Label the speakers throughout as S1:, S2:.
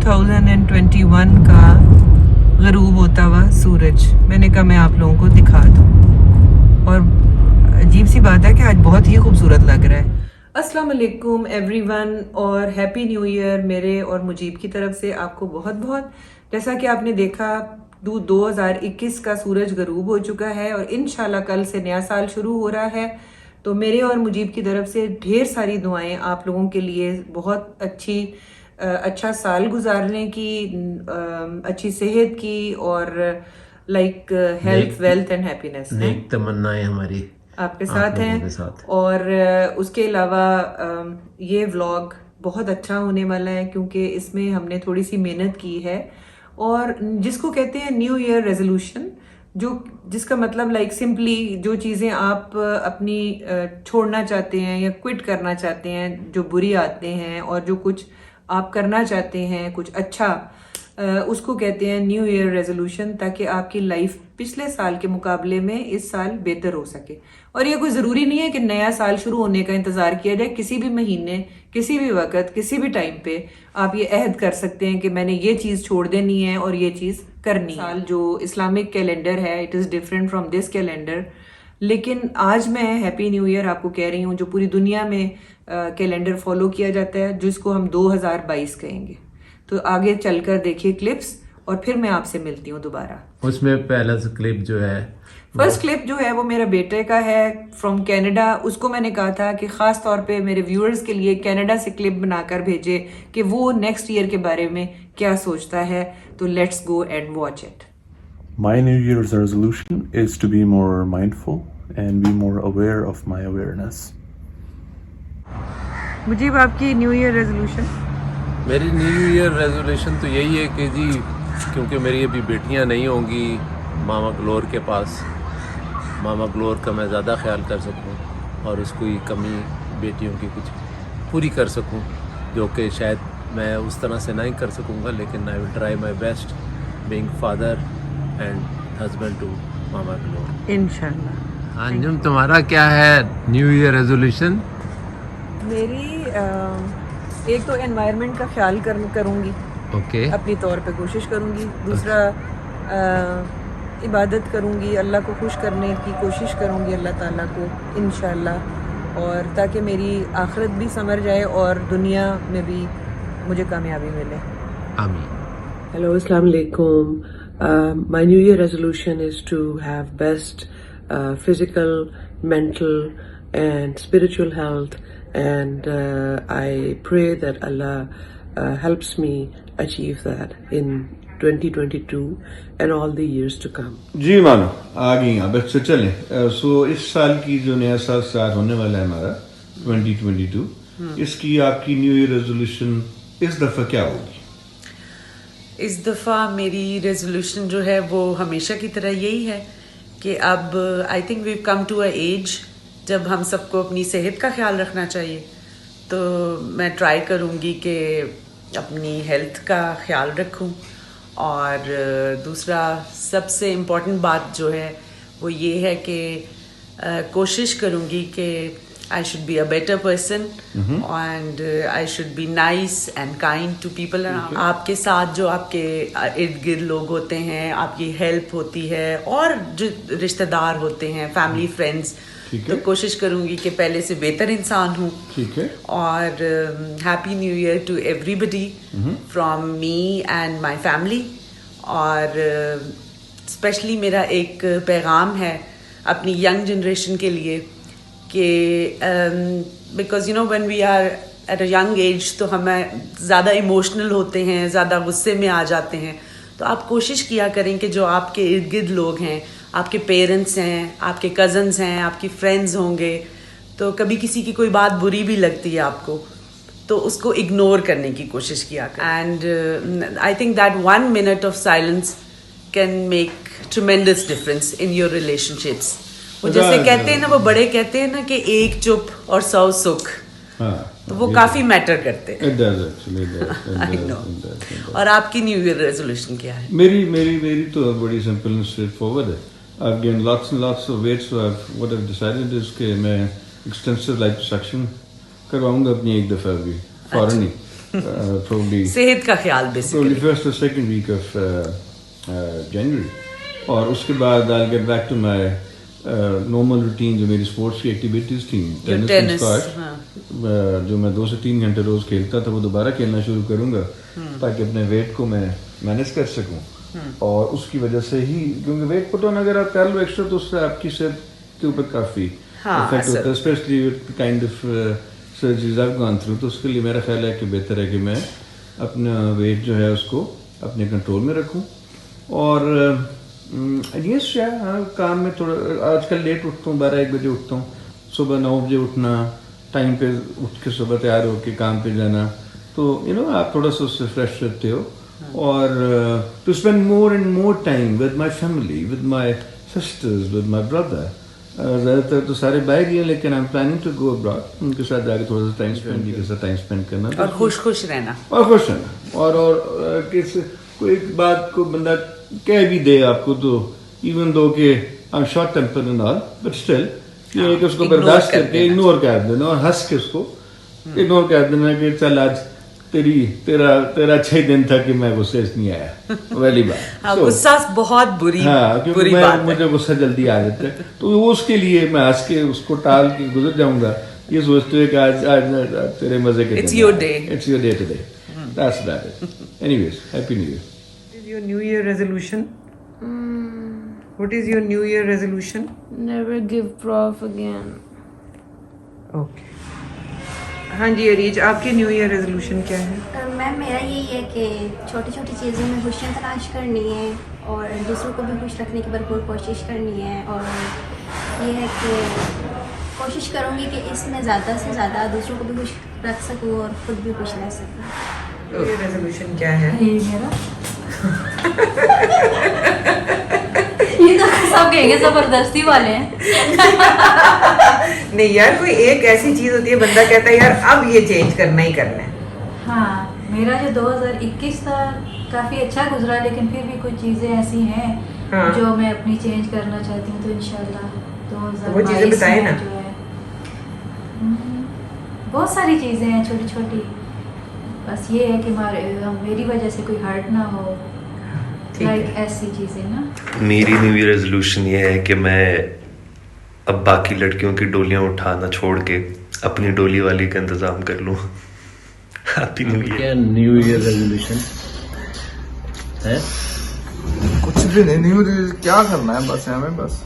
S1: 2021 का ग़रूब होता हुआ सूरज। मैंने कहा मैं आप लोगों को दिखा दूँ, और अजीब सी बात है कि आज बहुत ही खूबसूरत लग रहा है। अस्सलाम वालेकुम एवरीवन और हैप्पी न्यू ईयर मेरे और मुजीब की तरफ से आपको बहुत बहुत। जैसा कि आपने देखा 2021 का सूरज ग़रूब हो चुका है और इंशाल्लाह कल से नया साल शुरू हो रहा है। तो मेरे और मुजीब की तरफ से ढेर सारी दुआएं आप लोगों के लिए, बहुत अच्छा साल गुजारने की, अच्छी सेहत की और like health wealth and happiness.
S2: नेक तमन्नाएं हमारी
S1: आपके साथ हैं। और उसके अलावा ये व्लॉग बहुत अच्छा होने वाला है क्योंकि इसमें हमने थोड़ी सी मेहनत की है, और जिसको कहते हैं न्यू ईयर रेजोल्यूशन, जिसका मतलब लाइक सिंपली जो चीज़ें आप अपनी छोड़ना चाहते हैं या क्विट करना चाहते हैं, जो बुरी आते हैं, और जो कुछ आप करना चाहते हैं कुछ अच्छा, उसको कहते हैं न्यू ईयर रेजोल्यूशन, ताकि आपकी लाइफ पिछले साल के मुकाबले में इस साल बेहतर हो सके। और ये कोई ज़रूरी नहीं है कि नया साल शुरू होने का इंतज़ार किया जाए। किसी भी महीने, किसी भी वक्त, किसी भी टाइम पे आप ये अहद कर सकते हैं कि मैंने ये चीज़ छोड़ देनी है और ये चीज़ करनी है। साल जो इस्लामिक कैलेंडर है, it is different from this calendar. लेकिन आज मैं हैप्पी न्यू ईयर आपको कह रही हूँ, जो पूरी दुनिया में कैलेंडर फॉलो किया जाता है, जिसको हम 2022 कहेंगे। तो आगे चलकर देखिए क्लिप्स और फिर मैं आपसे मिलती हूँ दोबारा।
S2: उसमें पहला क्लिप जो है,
S1: फर्स्ट क्लिप जो है वो मेरे बेटे का है फ्रॉम कनाडा। उसको मैंने कहा था कि ख़ास तौर पे मेरे व्यूअर्स के लिए कनाडा से क्लिप बनाकर भेजे कि वो नेक्स्ट ईयर के बारे में क्या सोचता है। तो let's go and watch it.
S3: My New Year's resolution is to be more mindful and be more aware of my awareness.
S1: Mujeeb, आपकी न्यू ईयर रेजोल्यूशन?
S2: मेरी न्यू ईयर रेजोल्यूशन तो यही है कि जी, क्योंकि मेरी अभी बेटियां नहीं होंगी मामा ग्लोर के पास, मामा ग्लोर का मैं ज़्यादा ख्याल कर सकूं और उसकी कमी बेटियों की कुछ पूरी कर सकूं, जो कि शायद मैं उस तरह से नहीं कर सकूंगा, लेकिन I will try my best being father and husband to मामा ग्लोर
S1: इंशाल्लाह।
S2: अंजुम, तुम्हारा क्या है न्यू ईयर रेजोल्यूशन?
S1: मेरी एक तो एनवायरनमेंट का ख्याल करूँगी,
S2: ओके,
S1: अपनी तौर पे कोशिश करूँगी। दूसरा इबादत करूँगी, अल्लाह को खुश करने की कोशिश करूँगी, अल्लाह ताला को इंशाल्लाह, और ताकि मेरी आखिरत भी संवर जाए और दुनिया में भी मुझे कामयाबी मिले।
S2: आमीन।
S4: Hello, Assalamu alaikum. My New Year resolution is to have best physical, mental, and spiritual health, and I pray that Allah helps me achieve that in 2022 and all the years to come.
S5: जी मानो आ गई अब बस चलें। सो इस साल की जो नया साल स्टार्ट होने वाला है हमारा 2022, इसकी आपकी न्यू ईयर रेजोल्यूशन इस दफ़ा क्या होगी?
S6: इस दफ़ा मेरी रेजोल्यूशन जो है वो हमेशा की तरह यही है कि अब I think we come to a age जब हम सबको अपनी सेहत का ख्याल रखना चाहिए। तो मैं ट्राई करूँगी कि अपनी हेल्थ का ख्याल रखूँ, और दूसरा सबसे इम्पॉर्टेंट बात जो है वो ये है कि कोशिश करूँगी कि I should be a better person and I should be nice and kind to people around. आपके साथ जो आपके इर्द गिर्द लोग होते हैं, आपकी हेल्प होती है, और जो रिश्तेदार होते हैं, फैमिली फ्रेंड्स, तो कोशिश करूँगी कि पहले से बेहतर इंसान हूँ।
S5: ठीक है।
S6: और happy new year to everybody from me and my family. और स्पेशली मेरा एक पैगाम है अपनी यंग जनरेशन के लिए कि because you know when we are at a young age तो हमें ज़्यादा इमोशनल होते हैं, ज़्यादा गुस्से में आ जाते हैं। तो आप कोशिश किया करें कि जो आपके इर्द गिर्द लोग हैं, आपके पेरेंट्स हैं, आपके कज़न्स हैं, आपकी फ्रेंड्स होंगे, तो कभी किसी की कोई बात बुरी भी लगती है आपको, तो उसको इग्नोर करने की कोशिश किया करें। And I think that 1 minute of silence can make ट्रेमेंडस difference in your relationships. वो जैसे कहते हैं ना, वो बड़े कहते हैं ना कि एक चुप और 100 सुख, तो वो काफी मैटर करते हैं। I know. और आपकी न्यू ईयर रेजोल्यूशन क्या है?
S5: मेरी तो बड़ी सिंपल एंड स्ट्रेट फॉरवर्ड है। I've gained lots and lots of weight, so what I've decided is कि मैं एक्सटेंसिव लाइफ सेक्शन करवाऊंगा अपनी एक दफ़ा भी, फौरन ही। probably
S6: सेहत का ख्याल basically
S5: first or second week of January. और उसके बाद I'll get back to my normal routine जो मेरी स्पोर्ट्स की एक्टिविटीज थी, टेनिस जो मैं 2 से 3 घंटे रोज खेलता था, वो दोबारा खेलना शुरू करूंगा ताकि अपने वेट को मैं मैनेज कर सकूं। और उसकी वजह से ही, क्योंकि वेट पुट ऑन अगर आप कर लो एक्स्ट्रा तो उससे आपकी सेहत के ऊपर काफी इफेक्ट होता है, specially kind of surgeries I have gone through. तो उसके लिए मेरा ख्याल है कि बेहतर है कि मैं अपना वेट जो है उसको अपने कंट्रोल में रखूं। और यस काम में थोड़ा आजकल लेट उठता हूँ, 12-1 बजे उठता हूँ, सुबह 9 बजे उठना, टाइम पे उठ के सुबह तैयार होके काम पे जाना, तो आप थोड़ा सा उससे फ्रेश रहते हो। और to spend more and more time with my family, with my sisters, with my brother. ज़्यादातर तो सारे बाहर ही हैं, लेकिन I am planning to go abroad, उनके साथ जाके थोड़ा सा टाइम स्पेंड के साथ टाइम स्पेंड करना
S6: और खुश रहना
S5: और कोई एक बात को बंदा कह भी दे आपको, तो इवन दो के I am short temper and all, but still ये कि उसको बर्दाश्त करके इग्नोर कर देना और हंस के उसको इग्नोर कर देना कि चल आज तेरा अच्छा ही दिन था कि मैं गुस्से से नहीं आया, वाली बात।
S6: गुस्सा बहुत बुरी बात है,
S5: मुझे गुस्सा जल्दी आ जाता है, तो वो उसके लिए मैं हंस के उसको टाल के गुजर जाऊंगा, ये सोचते हुए कि आज तेरे मजे के
S6: It's your day.
S5: It's your day today. That's about it. Anyways, Happy New Year.
S1: What is your New Year resolution? What is your New Year resolution?
S7: Never give prof again.
S1: Okay. हाँ जी अरीज, आपके new year resolution क्या है?
S8: Ma'am मेरा यही है कि छोटी छोटी चीज़ों में खुशियाँ तलाश करनी है और दूसरों को भी खुश रखने की भरपूर कोशिश करनी है। और ये है कि कोशिश करूँगी कि इसमें ज़्यादा से ज़्यादा दूसरों को भी खुश रख सकूँ और खुद भी खुश रह सकूँ।
S1: ये रेजोल्यूशन क्या है?
S7: ये मेरा ये तो सब कहेंगे जबरदस्ती वाले हैं।
S1: नहीं यार, कोई एक ऐसी चीज होती है बंदा कहता है यार अब ये चेंज करना ही करना है।
S7: हाँ, मेरा जो 2021 था काफ़ी अच्छा गुजरा, लेकिन फिर भी कुछ चीज़ें ऐसी हैं जो मैं अपनी चेंज करना चाहती हूँ। तो इंशाल्लाह 2022
S1: वो चीजें बताएं ना।
S7: जो है बहुत सारी चीज़ें हैं छोटी छोटी, बस ये है कि मेरी वजह से कोई हर्ट ना हो, लाइक ऐसी चीज़ें ना।
S9: मेरी न्यू ईयर रेजोल्यूशन ये है कि मैं अब बाकी लड़कियों की डोलियां उठाना छोड़ के अपनी डोली वाली का इंतजाम कर लूँ। Happy new year.
S2: क्या न्यू ईयर रेजोल्यूशन है?
S10: कुछ भी नहीं, न्यू ईयर क्या करना है, बस हमें बस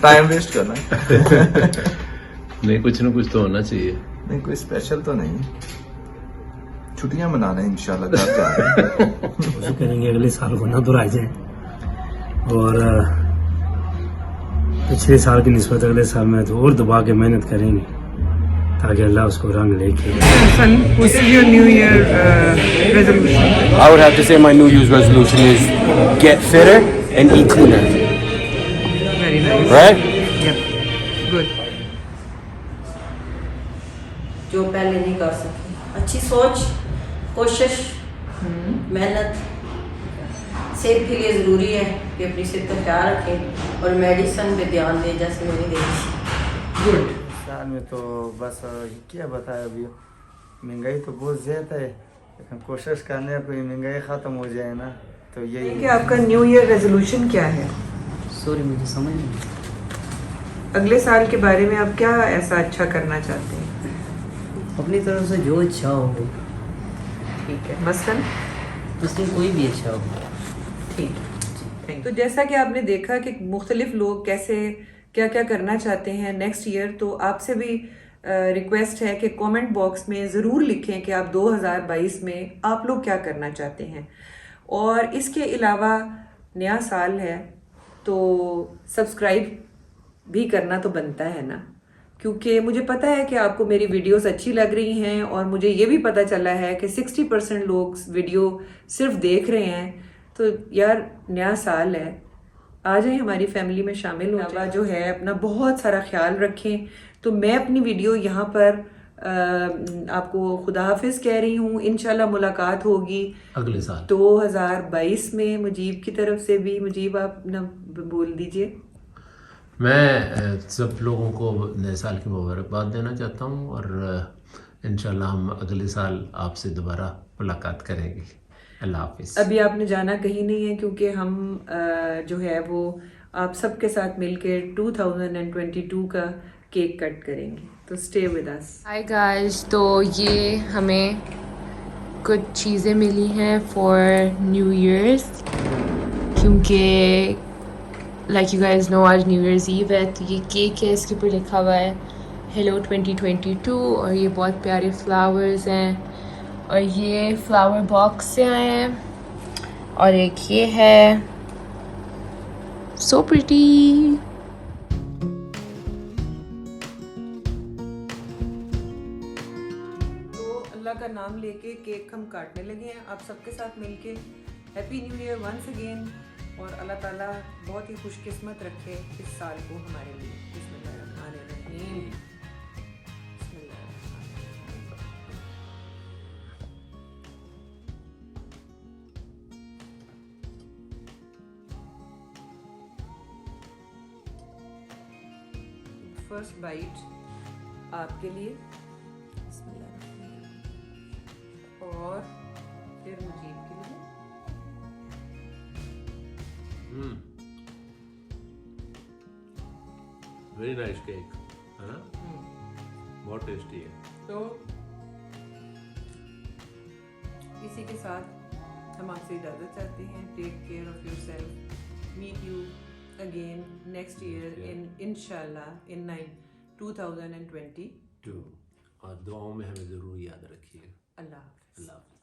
S10: टाइम वेस्ट करना है।
S2: नहीं, कुछ ना कुछ तो होना चाहिए।
S10: नहीं, कोई स्पेशल तो नहीं, छुट्टियां मना रहे हैं इंशाल्लाह, घर जा रहे हैं।
S11: करेंगे अगले साल को ना दोहराए जाए, और पिछले साल की निस्बत अगले साल में तो और दबा के मेहनत करेंगे ताकि अल्लाह उसको रंग लेके।
S1: What is your New Year resolution?
S12: I would have to say my New Year's resolution is get fitter and eat cleaner.
S1: Very nice.
S12: Right?
S1: Yep. Good.
S13: जो पहले नहीं कर सके, अच्छी सोच, कोशिश, मेहनत, सेहत के लिए ज़रूरी है कि अपनी सेहत का ख्याल रखें और मेडिसिन पे ध्यान दें जैसे मैंने देखी।
S1: गुड।
S14: साल में तो बस क्या बताया, अभी महंगाई तो बहुत ज़्यादा है, लेकिन कोशिश करने कोई महंगाई ख़त्म हो जाए ना, तो यही
S1: कि आपका न्यू ईयर रेजोल्यूशन क्या है?
S13: सॉरी मुझे समझ नहीं।
S1: अगले साल के बारे में आप क्या ऐसा अच्छा करना चाहते हैं?
S13: अपनी तरफ से जो अच्छा हो।
S1: ठीक है, मसलन
S13: कोई भी अच्छा हो।
S1: ठीक। तो जैसा कि आपने देखा कि मुख्तलिफ लोग कैसे क्या क्या करना चाहते हैं नेक्स्ट ईयर, तो आपसे भी रिक्वेस्ट है कि कमेंट बॉक्स में ज़रूर लिखें कि आप 2022 में आप लोग क्या करना चाहते हैं। और इसके अलावा नया साल है तो सब्सक्राइब भी करना तो बनता है ना, क्योंकि मुझे पता है कि आपको मेरी वीडियोस अच्छी लग रही हैं और मुझे ये भी पता चला है कि 60% लोग वीडियो सिर्फ देख रहे हैं। तो यार नया साल है, आ जाए हमारी फैमिली में शामिल हो जाए। जो है अपना बहुत सारा ख्याल रखें। तो मैं अपनी वीडियो यहाँ पर आपको खुदा हाफिज कह रही हूँ। इंशाल्लाह मुलाकात होगी
S2: अगले साल
S1: 2022 में। मुजीब की तरफ से भी, मुजीब आप ना बोल दीजिए।
S2: मैं सब लोगों को नए साल की मुबारकबाद देना चाहता हूँ और इंशाल्लाह हम अगले साल आपसे दोबारा मुलाकात करेंगे। अल्लाह हाफिज़।
S1: अभी आपने जाना कहीं नहीं है क्योंकि हम जो है वो आप सबके साथ मिलकर 2022 का केक कट करेंगे, तो stay with us.
S15: Hi guys, तो ये हमें कुछ चीज़ें मिली हैं फॉर न्यू ईयर्स, क्योंकि लाइक यू गाइस नो आज न्यू ईयर्स ईव है। तो ये केक है, इसके ऊपर लिखा हुआ है हेलो 2022 और ये बहुत प्यारे फ्लावर्स हैं और ये फ्लावर बॉक्स से आए हैं और एक ये है सो प्रिटी।
S1: अल्लाह का नाम लेके केक हम काटने लगे हैं आप सबके साथ मिलके। Happy new year once again, और अल्लाह ताला बहुत ही खुशकिस्मत रखे इस साल को हमारे लिए। बिस्मिल्लाहिर्रहमानिर्रहीम। फर्स्ट बाइट आपके लिए, और फिर मुजीब के लिए।
S2: वेरी नाइस केक है ना, बहुत टेस्टी है।
S1: तो इसी के साथ हम आपसे इजाज़त चाहते हैं। Take care of yourself. Meet you again next year in इंशाल्लाह इन 2022।
S2: और दुआओं में हमें ज़रूर याद रखिए।
S1: अल्लाह हाफ़िज़।